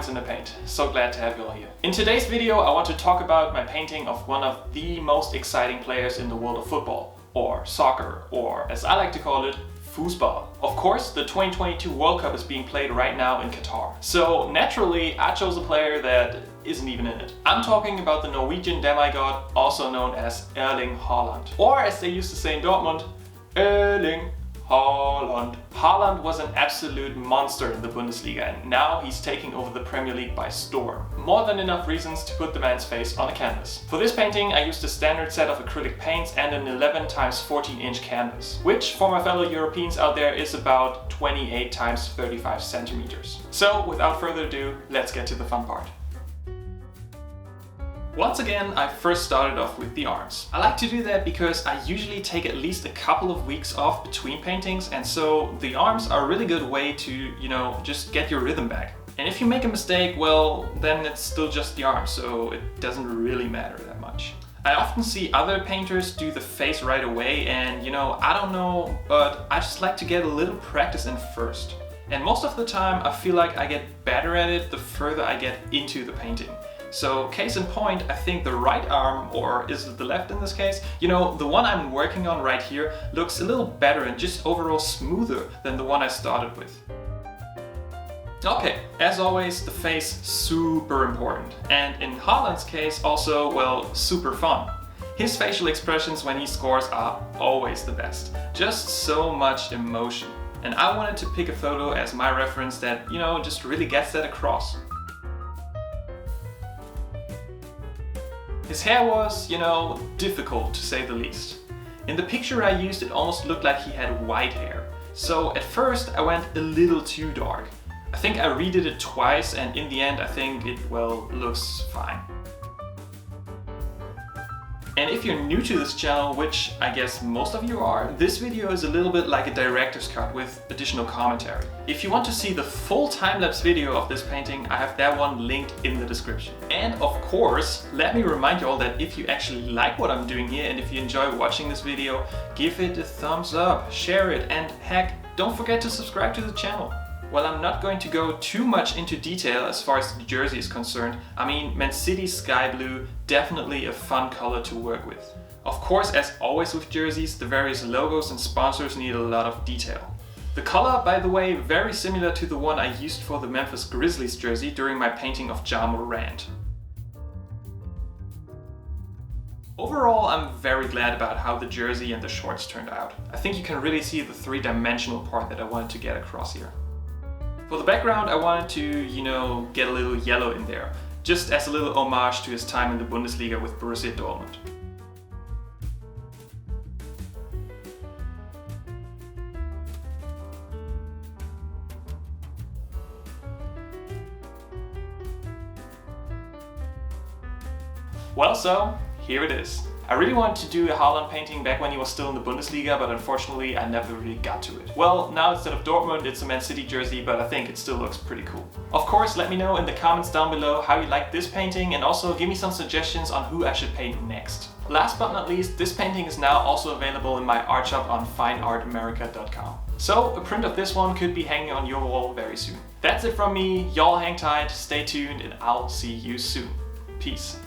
points in the paint. So glad to have you all here. In today's video I want to talk about my painting of one of the most exciting players in the world of football, or soccer, or as I like to call it, foosball. Of course, the 2022 World Cup is being played right now in Qatar. So naturally, I chose a player that isn't even in it. I'm talking about the Norwegian demigod, also known as Erling Haaland. Or as they used to say in Dortmund, Erling Haaland. Haaland was an absolute monster in the Bundesliga, and now he's taking over the Premier League by storm. More than enough reasons to put the man's face on a canvas. For this painting I used a standard set of acrylic paints and an 11 x 14 inch canvas, which for my fellow Europeans out there is about 28 x 35 centimeters. So without further ado, let's get to the fun part. Once again, I first started off with the arms. I like to do that because I usually take at least a couple of weeks off between paintings, and so the arms are a really good way to, just get your rhythm back. And if you make a mistake, well, then it's still just the arm, so it doesn't really matter that much. I often see other painters do the face right away, and I don't know, but I just like to get a little practice in first. And most of the time I feel like I get better at it the further I get into the painting. So case in point, I think the right arm, or is it the left in this case? The one I'm working on right here looks a little better and just overall smoother than the one I started with. Okay, as always, the face super important. And in Haaland's case also, well, super fun. His facial expressions when he scores are always the best. Just so much emotion. And I wanted to pick a photo as my reference that, just really gets that across. His hair was, difficult to say the least. In the picture I used, it almost looked like he had white hair. So at first I went a little too dark. I think I redid it twice, and in the end I think it, looks fine. And if you're new to this channel, which I guess most of you are, this video is a little bit like a director's cut with additional commentary. If you want to see the full time-lapse video of this painting, I have that one linked in the description. And of course, let me remind you all that if you actually like what I'm doing here and if you enjoy watching this video, give it a thumbs up, share it, and heck, don't forget to subscribe to the channel. While I'm not going to go too much into detail as far as the jersey is concerned, I mean, Man City's sky blue, definitely a fun color to work with. Of course, as always with jerseys, the various logos and sponsors need a lot of detail. The color, by the way, very similar to the one I used for the Memphis Grizzlies jersey during my painting of Ja Morant. Overall, I'm very glad about how the jersey and the shorts turned out. I think you can really see the three-dimensional part that I wanted to get across here. For the background, I wanted to, get a little yellow in there, just as a little homage to his time in the Bundesliga with Borussia Dortmund. Well, so here it is. I really wanted to do a Haaland painting back when he was still in the Bundesliga, but unfortunately I never really got to it. Well, now instead of Dortmund it's a Man City jersey, but I think it still looks pretty cool. Of course, let me know in the comments down below how you like this painting, and also give me some suggestions on who I should paint next. Last but not least, this painting is now also available in my art shop on fineartamerica.com. So a print of this one could be hanging on your wall very soon. That's it from me, y'all hang tight, stay tuned, and I'll see you soon. Peace.